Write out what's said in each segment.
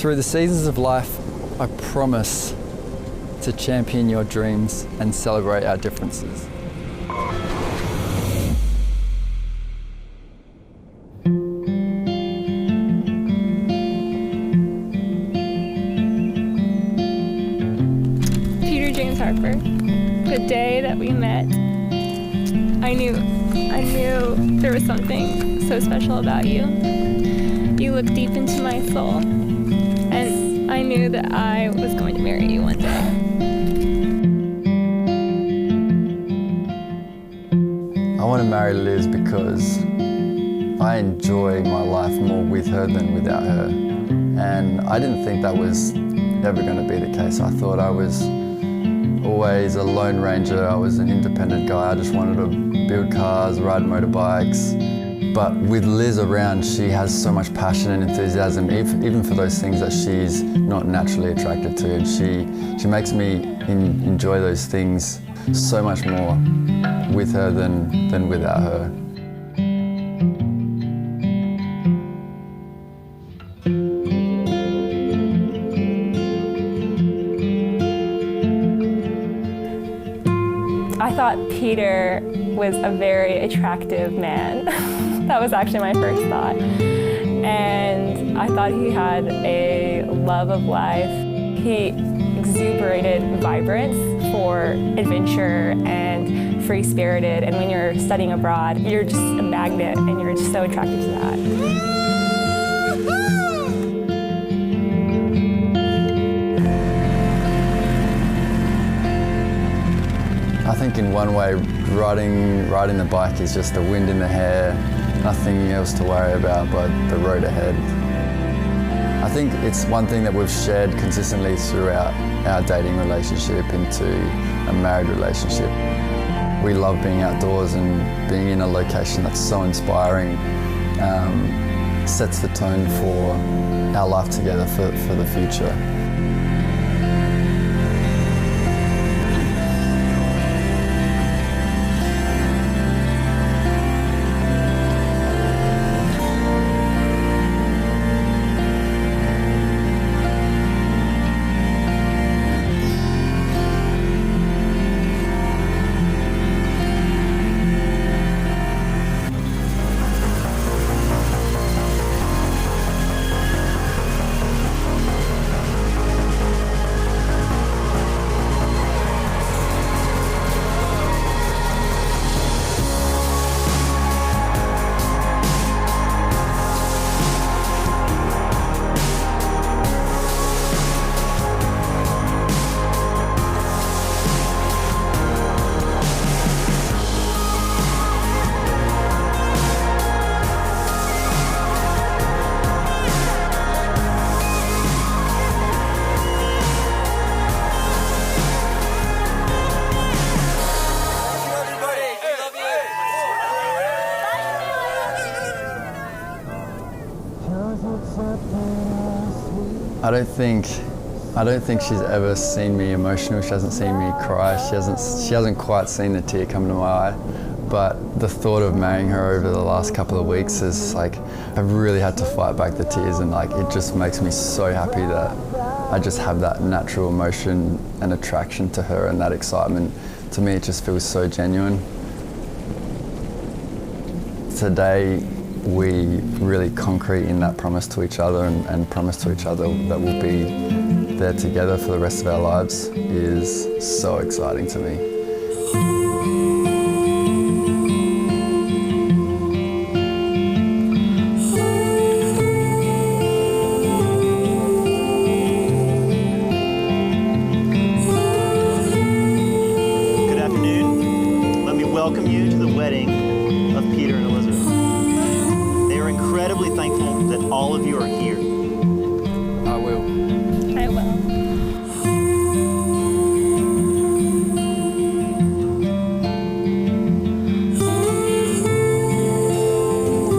Through the seasons of life, I promise to champion your dreams and celebrate our differences. Peter James Harper, the day that we met, I knew there was something so special about you. You looked deep into my soul, and I knew that I was going to marry you one day. I want to marry Liz because I enjoy my life more with her than without her. And I didn't think that was ever going to be the case. I thought I was always a lone ranger. I was an independent guy. I just wanted to build cars, ride motorbikes. But with Liz around, she has so much passion and enthusiasm, even for those things that she's not naturally attracted to. And she makes me enjoy those things so much more with her than without her. I thought Peter was a very attractive man. That was actually my first thought. And I thought he had a love of life. He exuberated vibrance for adventure and free-spirited. And when you're studying abroad, you're just a magnet and you're just so attracted to that. I think in one way, riding the bike is just the wind in the hair, nothing else to worry about but the road ahead. I think it's one thing that we've shared consistently throughout our dating relationship into a married relationship. We love being outdoors and being in a location that's so inspiring, sets the tone for our life together for the future. I don't think she's ever seen me emotional. She hasn't seen me cry. She hasn't quite seen the tear come to my eye. But the thought of marrying her over the last couple of weeks is like, I've really had to fight back the tears, and like it just makes me so happy that I just have that natural emotion and attraction to her, and that excitement. To me, it just feels so genuine. Today, we really concrete in that promise to each other and promise to each other that we'll be there together for the rest of our lives is so exciting to me. Good afternoon. Let me welcome you to the wedding of Peter and Elizabeth. They are incredibly thankful that all of you are here. I will. I will.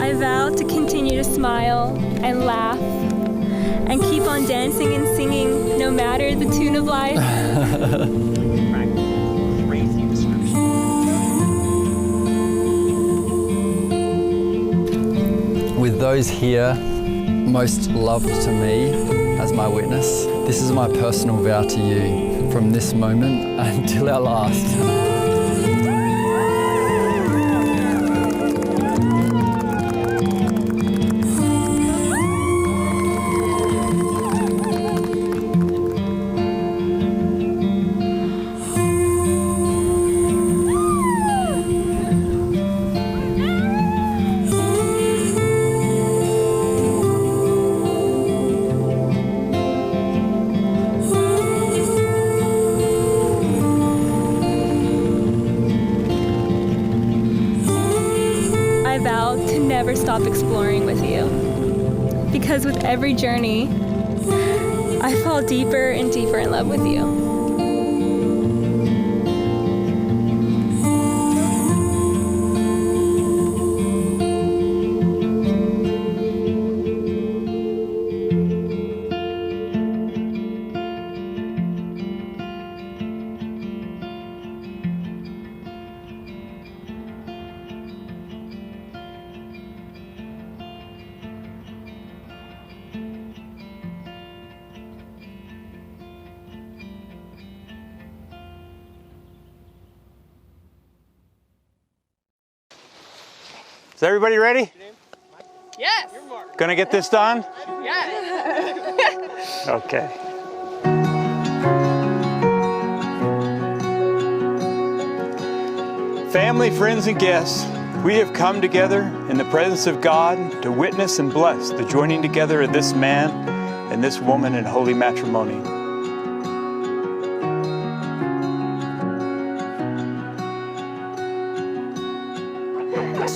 I vow to continue to smile and laugh and keep on dancing and singing no matter the tune of life. Crazy description. With those here, most loved to me as my witness. This is my personal vow to you from this moment until our last. I vow to never stop exploring with you, because with every journey, I fall deeper and deeper in love with you. Is everybody ready? Yes. Gonna get this done? Yes. Okay. Family, friends, and guests, we have come together in the presence of God to witness and bless the joining together of this man and this woman in holy matrimony.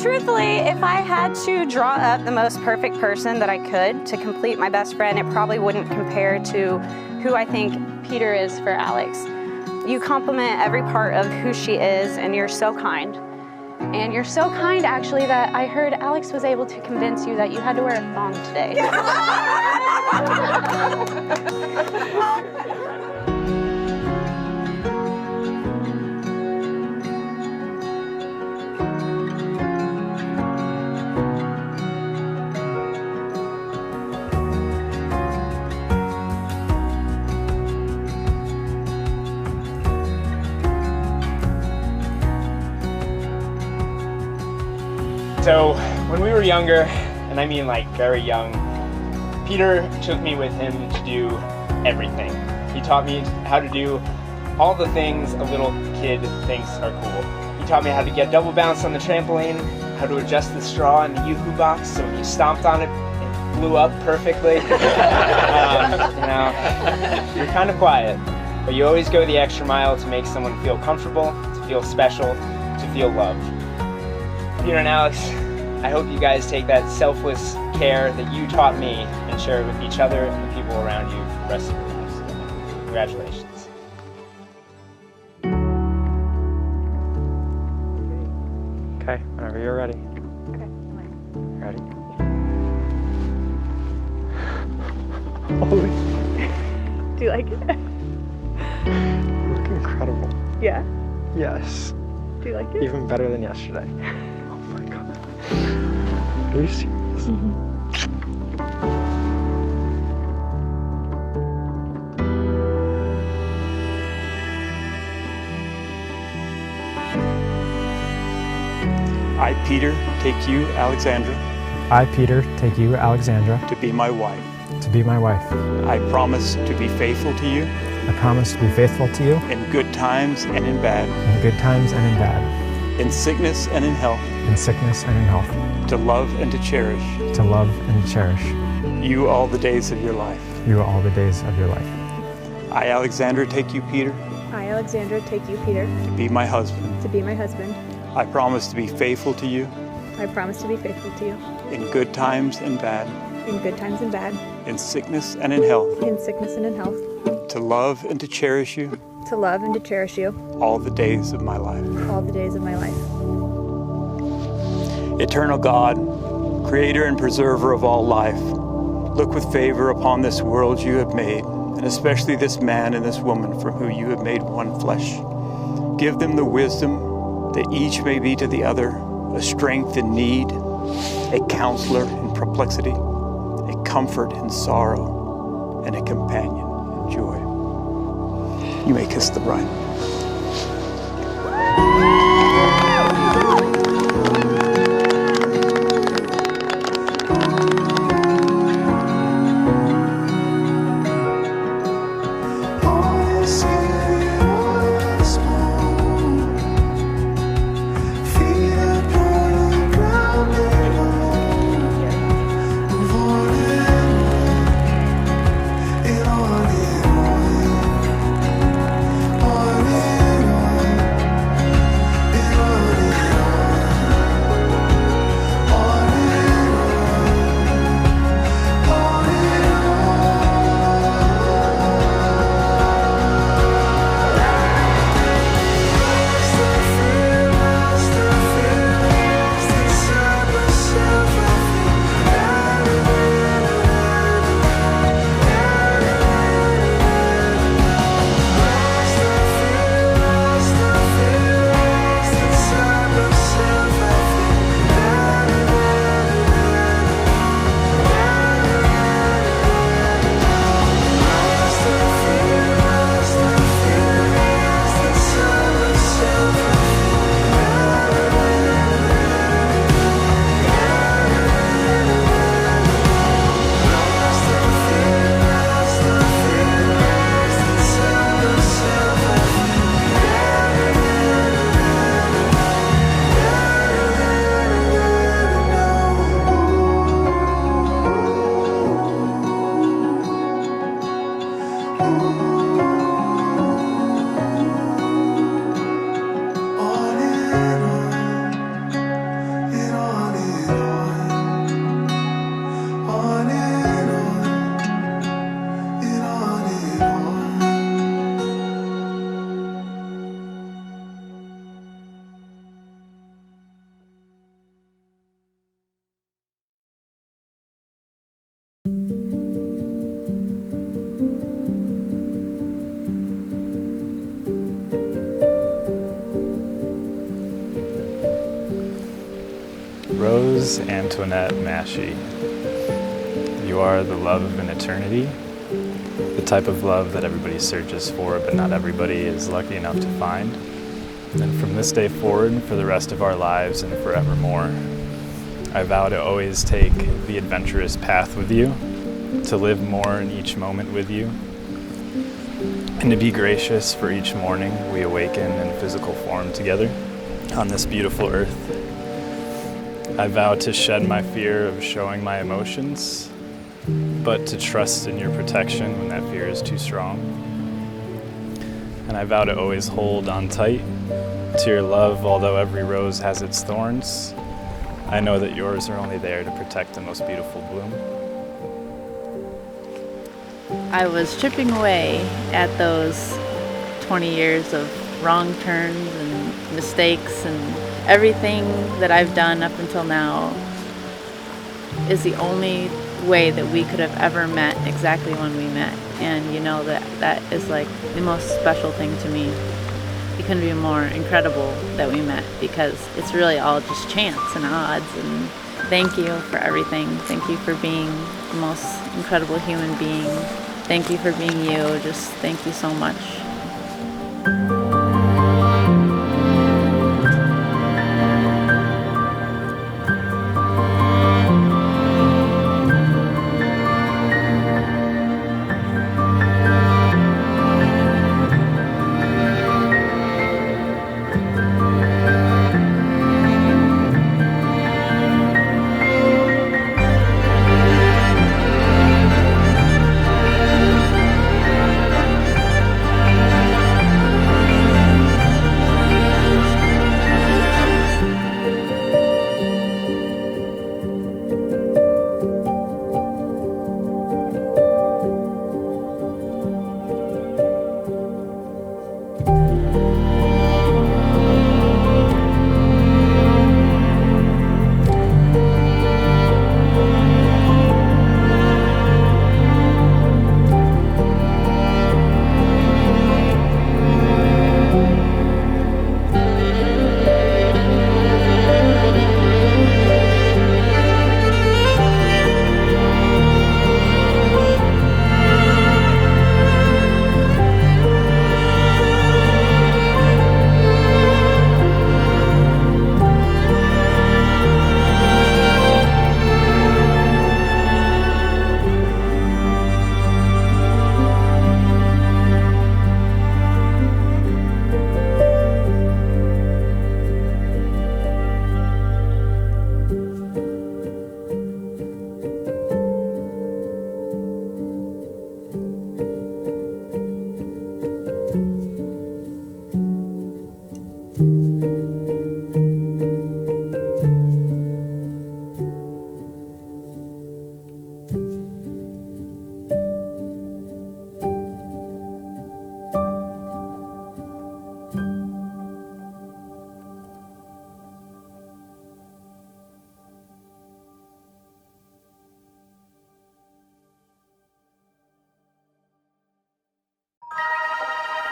Truthfully, if I had to draw up the most perfect person that I could to complete my best friend, it probably wouldn't compare to who I think Peter is for Alex. You compliment every part of who she is, and you're so kind. And you're so kind, actually, that I heard Alex was able to convince you that you had to wear a thong today. So when we were younger, and I mean like very young, Peter took me with him to do everything. He taught me how to do all the things a little kid thinks are cool. He taught me how to get double bounce on the trampoline, how to adjust the straw in the yoo-hoo box so when you stomped on it, it blew up perfectly. You're kind of quiet, but you always go the extra mile to make someone feel comfortable, to feel special, to feel loved. Peter and Alex, I hope you guys take that selfless care that you taught me and share it with each other and the people around you for the rest of your lives. Congratulations. Okay, whenever you're ready. Okay, Ready? Holy. Do you like it? You look incredible. Yeah. Yes. Do you like it? Even better than yesterday. Oh my God. Are you serious? I, Peter, take you, Alexandra, I, Peter, take you, Alexandra, to be my wife. to be my wife. I promise to be faithful to you I promise to be faithful to you in good times and in bad, in good times and in bad, in sickness and in health, in sickness and in health, to love and to cherish to love and to cherish you all the days of your life. you all the days of your life. I, Alexandra, take you, Peter, I, Alexandra, take you, Peter, to be my husband. to be my husband. I promise to be faithful to you I promise to be faithful to you in good times and bad, in good times and bad, in sickness and in health, in sickness and in health, to love and to cherish you to love and to cherish you all the days of my life. all the days of my life. Eternal God, creator and preserver of all life, look with favor upon this world you have made, and especially this man and this woman from whom you have made one flesh. Give them the wisdom that each may be to the other a strength in need, a counselor in perplexity, a comfort in sorrow, and a companion in joy. You may kiss the bride. Rose Antoinette Mashie, you are the love of an eternity, the type of love that everybody searches for, but not everybody is lucky enough to find. And from this day forward, for the rest of our lives and forevermore, I vow to always take the adventurous path with you, to live more in each moment with you, and to be gracious for each morning we awaken in physical form together on this beautiful earth. I vow to shed my fear of showing my emotions, but to trust in your protection when that fear is too strong. And I vow to always hold on tight to your love, although every rose has its thorns. I know that yours are only there to protect the most beautiful bloom. I was chipping away at those 20 years of wrong turns and mistakes, and everything that I've done up until now is the only way that we could have ever met exactly when we met. And you know that is like the most special thing to me. It couldn't be more incredible that we met, because it's really all just chance and odds. And thank you for everything. Thank you for being the most incredible human being. Thank you for being you. Just thank you so much.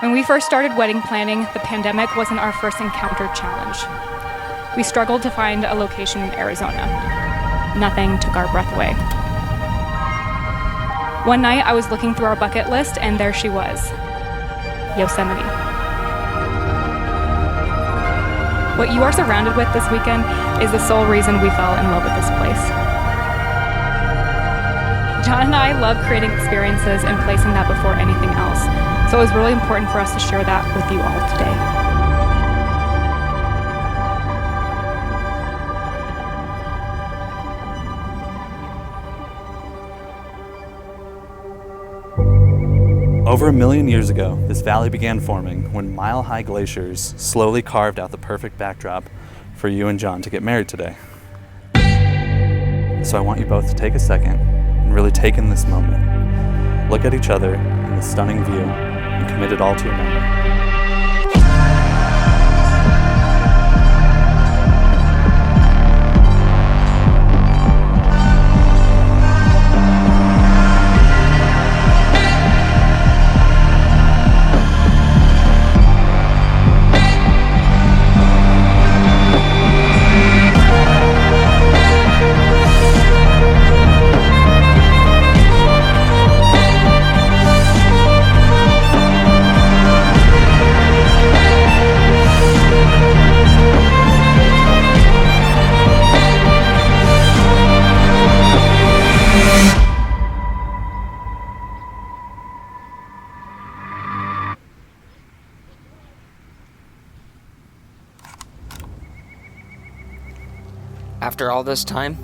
When we first started wedding planning, the pandemic wasn't our first encountered challenge. We struggled to find a location in Arizona. Nothing took our breath away. One night, I was looking through our bucket list, and there she was, Yosemite. What you are surrounded with this weekend is the sole reason we fell in love with this place. John and I love creating experiences and placing that before anything else. So it was really important for us to share that with you all today. Over 1 million years ago, this valley began forming when mile-high glaciers slowly carved out the perfect backdrop for you and John to get married today. So I want you both to take a second and really take in this moment. Look at each other in this stunning view and commit it all to your memory. After all this time,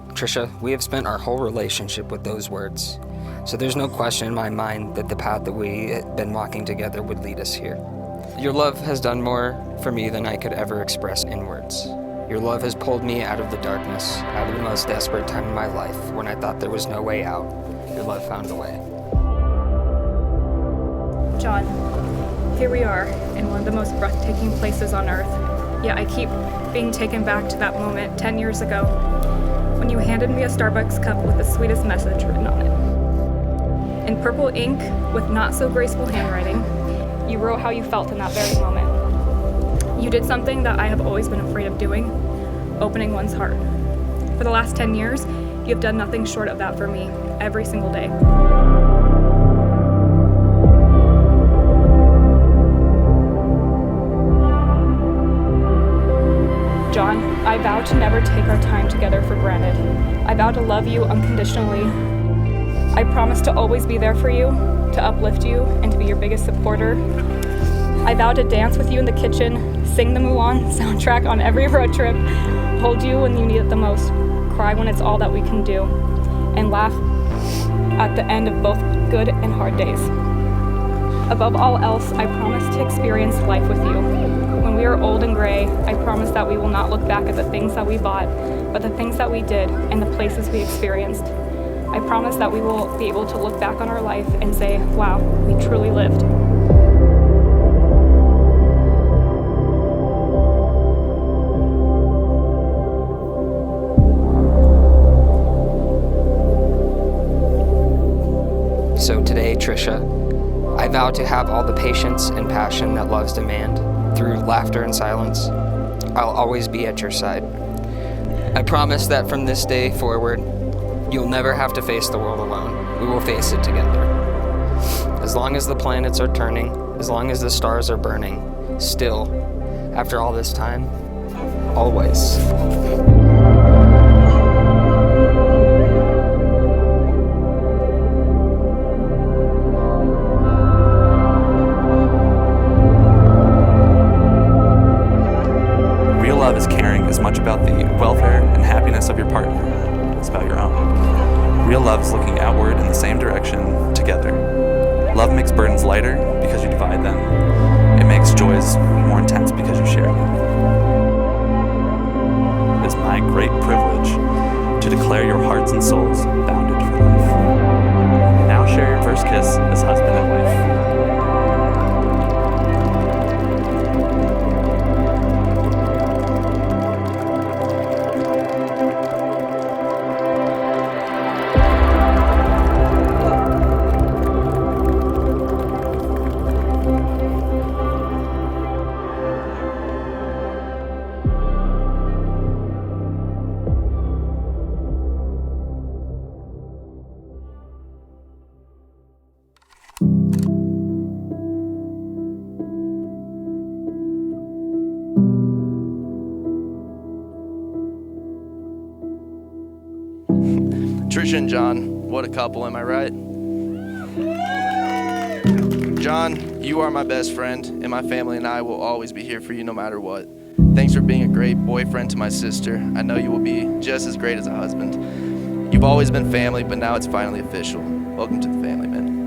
Trisha, we have spent our whole relationship with those words. So there's no question in my mind that the path that we had been walking together would lead us here. Your love has done more for me than I could ever express in words. Your love has pulled me out of the darkness, out of the most desperate time in my life, when I thought there was no way out. Your love found a way. John, here we are in one of the most breathtaking places on earth. Yet I keep being taken back to that moment 10 years ago when you handed me a Starbucks cup with the sweetest message written on it. In purple ink with not so graceful handwriting, you wrote how you felt in that very moment. You did something that I have always been afraid of doing, opening one's heart. For the last 10 years, you have done nothing short of that for me every single day. John, I vow to never take our time together for granted. I vow to love you unconditionally. I promise to always be there for you, to uplift you, and to be your biggest supporter. I vow to dance with you in the kitchen, sing the Mulan soundtrack on every road trip, hold you when you need it the most, cry when it's all that we can do, and laugh at the end of both good and hard days. Above all else, I promise to experience life with you. When we are old and gray, I promise that we will not look back at the things that we bought, but the things that we did and the places we experienced. I promise that we will be able to look back on our life and say, wow, we truly lived. So today, Trisha, I vow to have all the patience and passion that loves demand. Through laughter and silence, I'll always be at your side. I promise that from this day forward, you'll never have to face the world alone. We will face it together. As long as the planets are turning, as long as the stars are burning, still, after all this time, always. Love is caring as much about the welfare and happiness of your partner as about your own. Real love is looking outward in the same direction together. Love makes burdens lighter because you divide them. It makes joys more intense because you share them. It's my great privilege to declare your hearts and souls bounded for life. And now share your first kiss as husband and wife. Trisha and John, what a couple, am I right? John, you are my best friend, and my family and I will always be here for you no matter what. Thanks for being a great boyfriend to my sister. I know you will be just as great as a husband. You've always been family, but now it's finally official. Welcome to the family, man.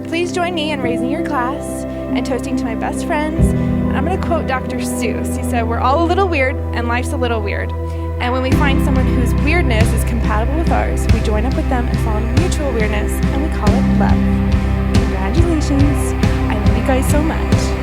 Please join me in raising your glass and toasting to my best friends. And I'm going to quote Dr. Seuss. He said, "We're all a little weird, and life's a little weird. And when we find someone whose weirdness is compatible with ours, we join up with them and fall into mutual weirdness, and we call it love." Congratulations. I love you guys so much.